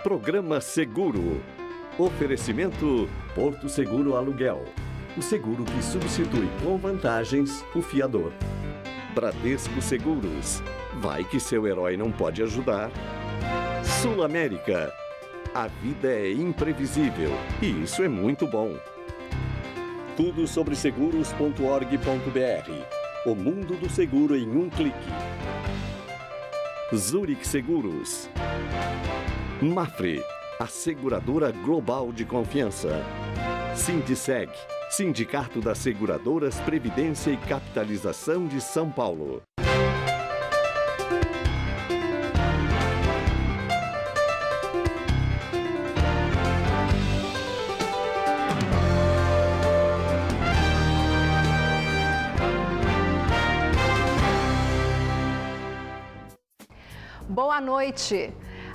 Programa Seguro. Oferecimento Porto Seguro Aluguel. O seguro que substitui com vantagens o fiador. Bradesco Seguros. Vai que seu herói não pode ajudar. Sul América. A vida é imprevisível e isso é muito bom. Tudo sobre seguros.org.br. O mundo do seguro em um clique. Zurich Seguros. Mafre, a seguradora global de confiança. Sindiceg, Sindicato das Seguradoras Previdência e Capitalização de São Paulo. Boa noite!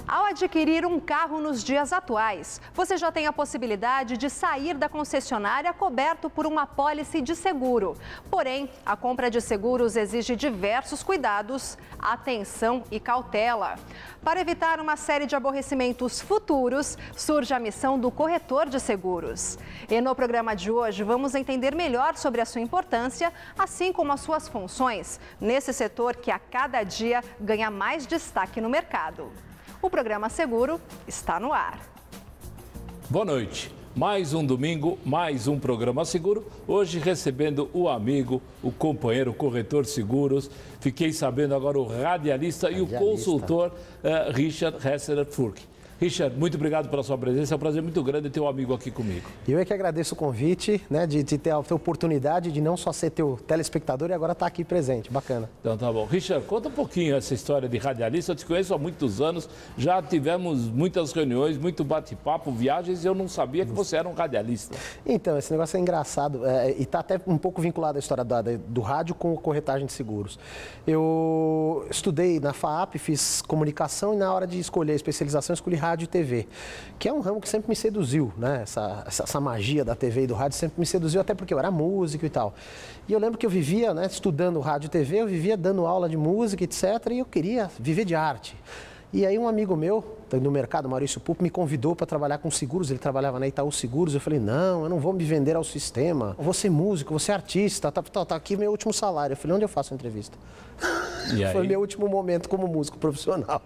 Ao adquirir um carro nos dias atuais, você já tem a possibilidade de sair da concessionária coberto por uma apólice de seguro. Porém, a compra de seguros exige diversos cuidados, atenção e cautela. Para evitar uma série de aborrecimentos futuros, surge a missão do corretor de seguros. E no programa de hoje, vamos entender melhor sobre a sua importância, assim como as suas funções, nesse setor que a cada dia ganha mais destaque no mercado. O programa Seguro está no ar. Boa noite. Mais um domingo, mais um programa Seguro. Hoje recebendo o amigo, o companheiro, o corretor de seguros. Fiquei sabendo agora o radialista e o consultor Richard Hesseler-Furk. Richard, muito obrigado pela sua presença. É um prazer muito grande ter um amigo aqui comigo. Eu é que agradeço o convite, né, de ter a oportunidade de não só ser teu telespectador e agora estar aqui presente. Bacana. Então tá bom. Richard, conta um pouquinho essa história de radialista. Eu te conheço há muitos anos, já tivemos muitas reuniões, muito bate-papo, viagens e eu não sabia que você era um radialista. Então, esse negócio é engraçado e está até um pouco vinculado à história do rádio com a corretagem de seguros. Eu estudei na FAAP, fiz comunicação e na hora de escolher a especialização, escolhi rádio e TV, que é um ramo que sempre me seduziu, né? Essa magia da TV e do rádio sempre me seduziu, até porque eu era músico e tal. E eu lembro que eu vivia, né, estudando rádio e TV, eu vivia dando aula de música, etc. E eu queria viver de arte. E aí um amigo meu, no mercado, Maurício Pupo, me convidou para trabalhar com seguros. Ele trabalhava na Itaú Seguros. Eu falei, não, eu não vou me vender ao sistema. Eu vou ser músico, vou ser artista. Tá aqui meu último salário. Eu falei, onde eu faço a entrevista? Foi meu último momento como músico profissional.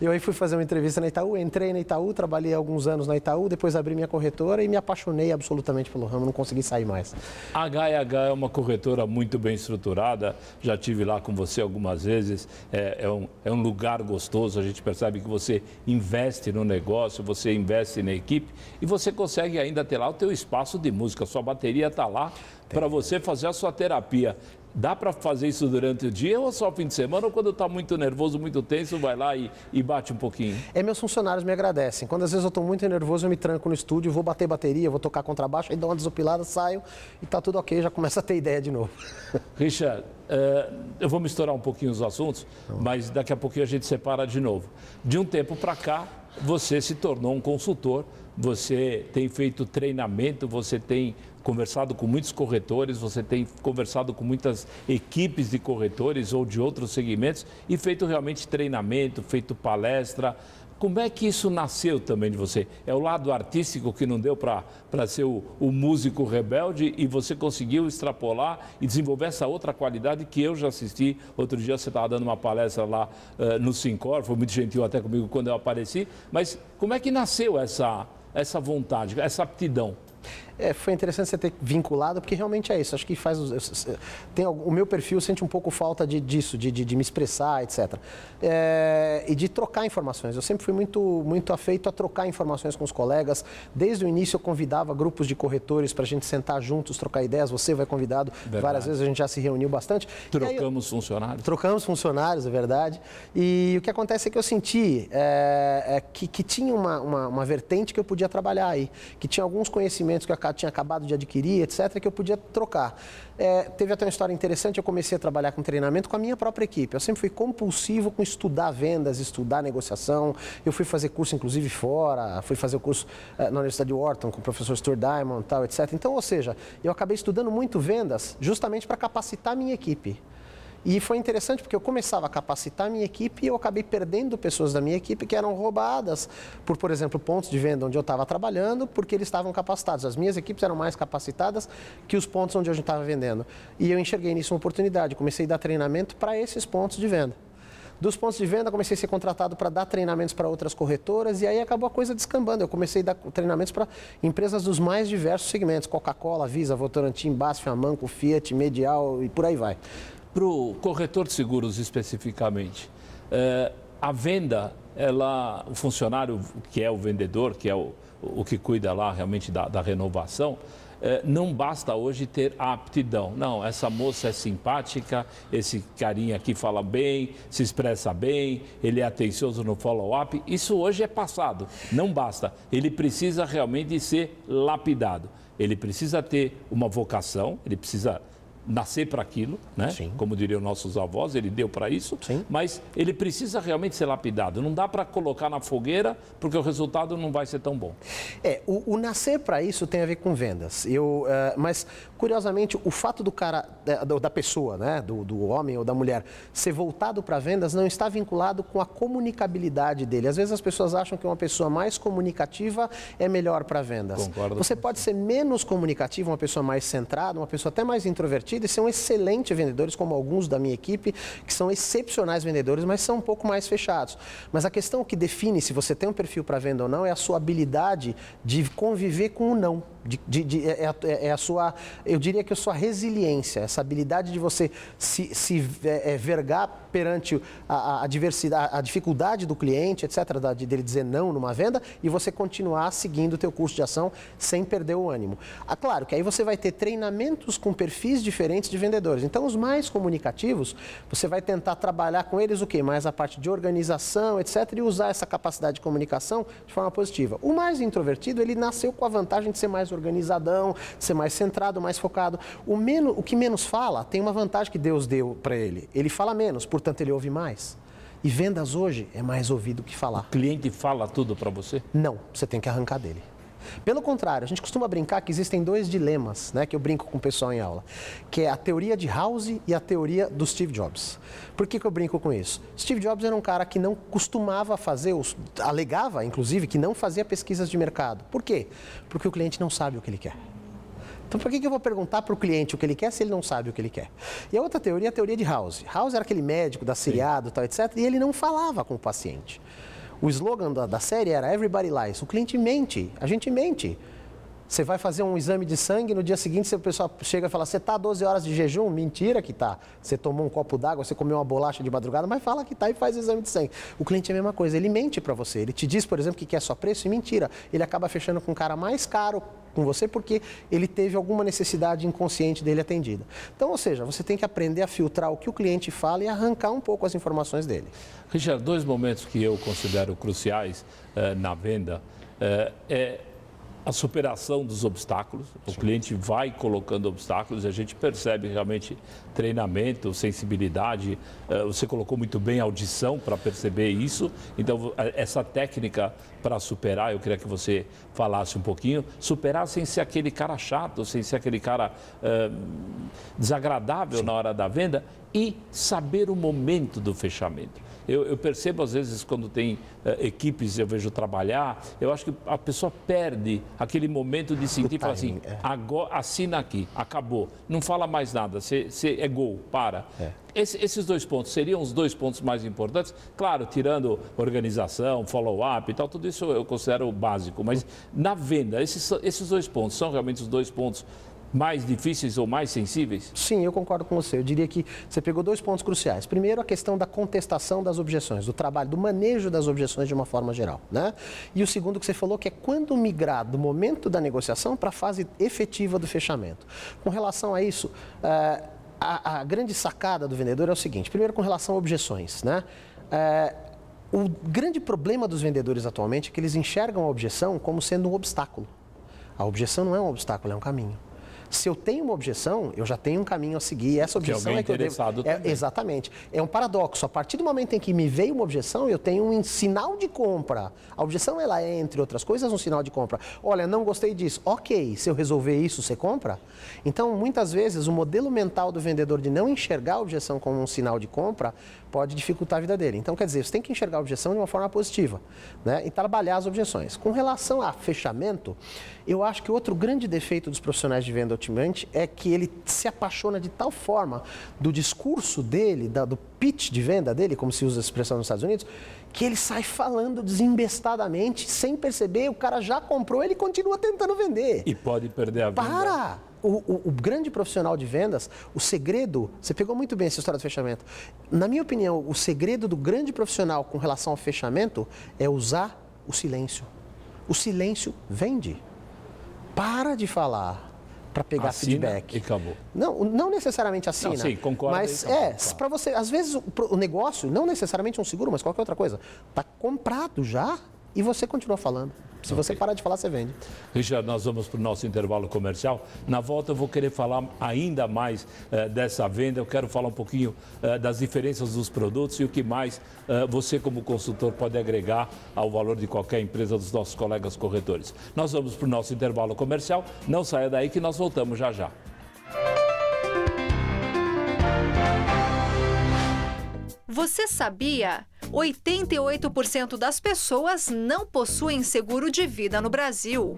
Eu aí fui fazer uma entrevista na Itaú, entrei na Itaú, trabalhei alguns anos na Itaú, depois abri minha corretora e me apaixonei absolutamente pelo ramo, não consegui sair mais. A H&H é uma corretora muito bem estruturada, já estive lá com você algumas vezes, é um lugar gostoso, a gente percebe que você investe no negócio, você investe na equipe e você consegue ainda ter lá o teu espaço de música, sua bateria está lá para você fazer a sua terapia. Dá para fazer isso durante o dia ou só fim de semana? Ou quando está muito nervoso, muito tenso, vai lá e bate um pouquinho? Meus funcionários me agradecem. Quando às vezes eu estou muito nervoso, eu me tranco no estúdio, vou bater bateria, vou tocar contrabaixo, aí dou uma desopilada, saio e está tudo ok, já começa a ter ideia de novo. Richard, eu vou misturar um pouquinho os assuntos, mas daqui a pouquinho a gente separa de novo. De um tempo para cá, você se tornou um consultor, você tem feito treinamento, você tem conversado com muitos corretores, você tem conversado com muitas equipes de corretores ou de outros segmentos e feito realmente treinamento, feito palestra. Como é que isso nasceu também de você? É o lado artístico que não deu para ser o músico rebelde e você conseguiu extrapolar e desenvolver essa outra qualidade que eu já assisti. Outro dia você estava dando uma palestra lá no Sincor, foi muito gentil até comigo quando eu apareci. Mas como é que nasceu essa vontade, essa aptidão? Foi interessante você ter vinculado, porque realmente é isso. Acho que o meu perfil sente um pouco falta disso, de me expressar, etc. E de trocar informações. Eu sempre fui muito afeito a trocar informações com os colegas. Desde o início eu convidava grupos de corretores para a gente sentar juntos, trocar ideias. Você vai convidado. Verdade. Várias vezes a gente já se reuniu bastante. Trocamos funcionários. Trocamos funcionários, é verdade. E o que acontece é que eu senti que tinha uma vertente que eu podia trabalhar aí. Que tinha alguns conhecimentos que eu tinha acabado de adquirir, etc., que eu podia trocar. Teve até uma história interessante, eu comecei a trabalhar com treinamento com a minha própria equipe. Eu sempre fui compulsivo com estudar vendas, estudar negociação. Eu fui fazer curso, inclusive, fora, fui fazer o curso na Universidade de Wharton com o professor Stuart Diamond, tal, etc. Então, ou seja, eu acabei estudando muito vendas justamente para capacitar a minha equipe. E foi interessante porque eu começava a capacitar a minha equipe e eu acabei perdendo pessoas da minha equipe que eram roubadas por exemplo, pontos de venda onde eu estava trabalhando, porque eles estavam capacitados. As minhas equipes eram mais capacitadas que os pontos onde eu estava vendendo. E eu enxerguei nisso uma oportunidade, comecei a dar treinamento para esses pontos de venda. Dos pontos de venda, comecei a ser contratado para dar treinamentos para outras corretoras e aí acabou a coisa descambando. Eu comecei a dar treinamentos para empresas dos mais diversos segmentos, Coca-Cola, Visa, Votorantim, BASF, Amanco, Fiat, Medial e por aí vai. Para o corretor de seguros especificamente, a venda, o funcionário que é o vendedor, que é o que cuida lá realmente da renovação, não basta hoje ter a aptidão. Não, essa moça é simpática, esse carinha aqui fala bem, se expressa bem, ele é atencioso no follow-up. Isso hoje é passado, não basta. Ele precisa realmente ser lapidado. Ele precisa ter uma vocação, ele precisa nascer para aquilo, né? Sim. Como diriam nossos avós, ele deu para isso, sim, mas ele precisa realmente ser lapidado. Não dá para colocar na fogueira, porque o resultado não vai ser tão bom. O nascer para isso tem a ver com vendas. Mas, curiosamente, o fato do cara, da pessoa, né? do homem ou da mulher, ser voltado para vendas não está vinculado com a comunicabilidade dele. Às vezes as pessoas acham que uma pessoa mais comunicativa é melhor para vendas. Concordo. Você pode ser menos comunicativo, uma pessoa mais centrada, uma pessoa até mais introvertida, e são excelentes vendedores, como alguns da minha equipe, que são excepcionais vendedores, mas são um pouco mais fechados. Mas a questão que define se você tem um perfil para venda ou não é a sua habilidade de conviver com o não. Eu diria que a sua resiliência, essa habilidade de você se vergar perante a diversidade, a dificuldade do cliente, etc., dele dizer não numa venda e você continuar seguindo o teu curso de ação sem perder o ânimo. Claro que aí você vai ter treinamentos com perfis diferentes de vendedores. Então, os mais comunicativos, você vai tentar trabalhar com eles o quê? Mais a parte de organização, etc., e usar essa capacidade de comunicação de forma positiva. O mais introvertido, ele nasceu com a vantagem de ser mais organizadão, ser mais centrado, mais focado. O que menos fala tem uma vantagem que Deus deu para ele. Ele fala menos, portanto ele ouve mais. E vendas hoje é mais ouvido que falar. O cliente fala tudo para você? Não, você tem que arrancar dele. Pelo contrário, a gente costuma brincar que existem dois dilemas, né, que eu brinco com o pessoal em aula, que é a teoria de House e a teoria do Steve Jobs. Por que eu brinco com isso? Steve Jobs era um cara que não costumava fazer, alegava, inclusive, que não fazia pesquisas de mercado. Por quê? Porque o cliente não sabe o que ele quer. Então, por que eu vou perguntar para o cliente o que ele quer se ele não sabe o que ele quer? E a outra teoria é a teoria de House. House era aquele médico da seriado, tal, etc., e ele não falava com o paciente. O slogan da série era Everybody Lies. O cliente mente, a gente mente. Você vai fazer um exame de sangue, no dia seguinte o pessoal chega e fala, você está 12 horas de jejum? Mentira que está. Você tomou um copo d'água, você comeu uma bolacha de madrugada, mas fala que está e faz o exame de sangue. O cliente é a mesma coisa, ele mente para você. Ele te diz, por exemplo, que quer só preço e mentira. Ele acaba fechando com um cara mais caro com você porque ele teve alguma necessidade inconsciente dele atendida. Então, ou seja, você tem que aprender a filtrar o que o cliente fala e arrancar um pouco as informações dele. Richard, dois momentos que eu considero cruciais na venda é a superação dos obstáculos. O cliente vai colocando obstáculos e a gente percebe realmente treinamento, sensibilidade. Você colocou muito bem a audição para perceber isso. Então, essa técnica para superar, eu queria que você falasse um pouquinho. Superar sem ser aquele cara chato, sem ser aquele cara desagradável na hora da venda e saber o momento do fechamento. Eu percebo, às vezes, quando tem equipes, eu vejo trabalhar, eu acho que a pessoa perde aquele momento de sentir e falar assim, agora, assina aqui, acabou, não fala mais nada, é gol, para. Esses dois pontos seriam os dois pontos mais importantes, claro, tirando organização, follow-up e tal, tudo isso eu considero básico, mas na venda, esses dois pontos são realmente os dois pontos mais difíceis ou mais sensíveis? Sim, eu concordo com você. Eu diria que você pegou dois pontos cruciais. Primeiro, a questão da contestação das objeções, do trabalho, do manejo das objeções de uma forma geral, né? E o segundo que você falou, que é quando migrar do momento da negociação para a fase efetiva do fechamento. Com relação a isso, a grande sacada do vendedor é o seguinte. Primeiro, com relação a objeções, né? O grande problema dos vendedores atualmente é que eles enxergam a objeção como sendo um obstáculo. A objeção não é um obstáculo, é um caminho. Se eu tenho uma objeção, eu já tenho um caminho a seguir. Essa objeção alguém é que eu devo... interessado também. Exatamente. É um paradoxo. A partir do momento em que me veio uma objeção, eu tenho um sinal de compra. A objeção, ela é, entre outras coisas, um sinal de compra. Olha, não gostei disso. Ok, se eu resolver isso, você compra? Então, muitas vezes, o modelo mental do vendedor de não enxergar a objeção como um sinal de compra pode dificultar a vida dele. Então, quer dizer, você tem que enxergar a objeção de uma forma positiva, né? E trabalhar as objeções. Com relação a fechamento, eu acho que outro grande defeito dos profissionais de venda ultimamente é que ele se apaixona de tal forma do discurso dele, do pitch de venda dele, como se usa a expressão nos Estados Unidos, que ele sai falando desembestadamente, sem perceber, o cara já comprou, ele continua tentando vender. E pode perder a venda. Para! O grande profissional de vendas, o segredo, você pegou muito bem essa história do fechamento. Na minha opinião, o segredo do grande profissional com relação ao fechamento é usar o silêncio. O silêncio vende. Para de falar para pegar assina feedback. E acabou. Não necessariamente assina. Não, sim, concordo. Mas para você, às vezes o negócio, não necessariamente um seguro, mas qualquer outra coisa, está comprado já e você continua falando. Se você parar de falar, você vende. Richard, nós vamos para o nosso intervalo comercial. Na volta eu vou querer falar ainda mais dessa venda. Eu quero falar um pouquinho das diferenças dos produtos e o que mais você, como consultor, pode agregar ao valor de qualquer empresa dos nossos colegas corretores. Nós vamos para o nosso intervalo comercial. Não saia daí que nós voltamos já já. Você sabia? 88% das pessoas não possuem seguro de vida no Brasil.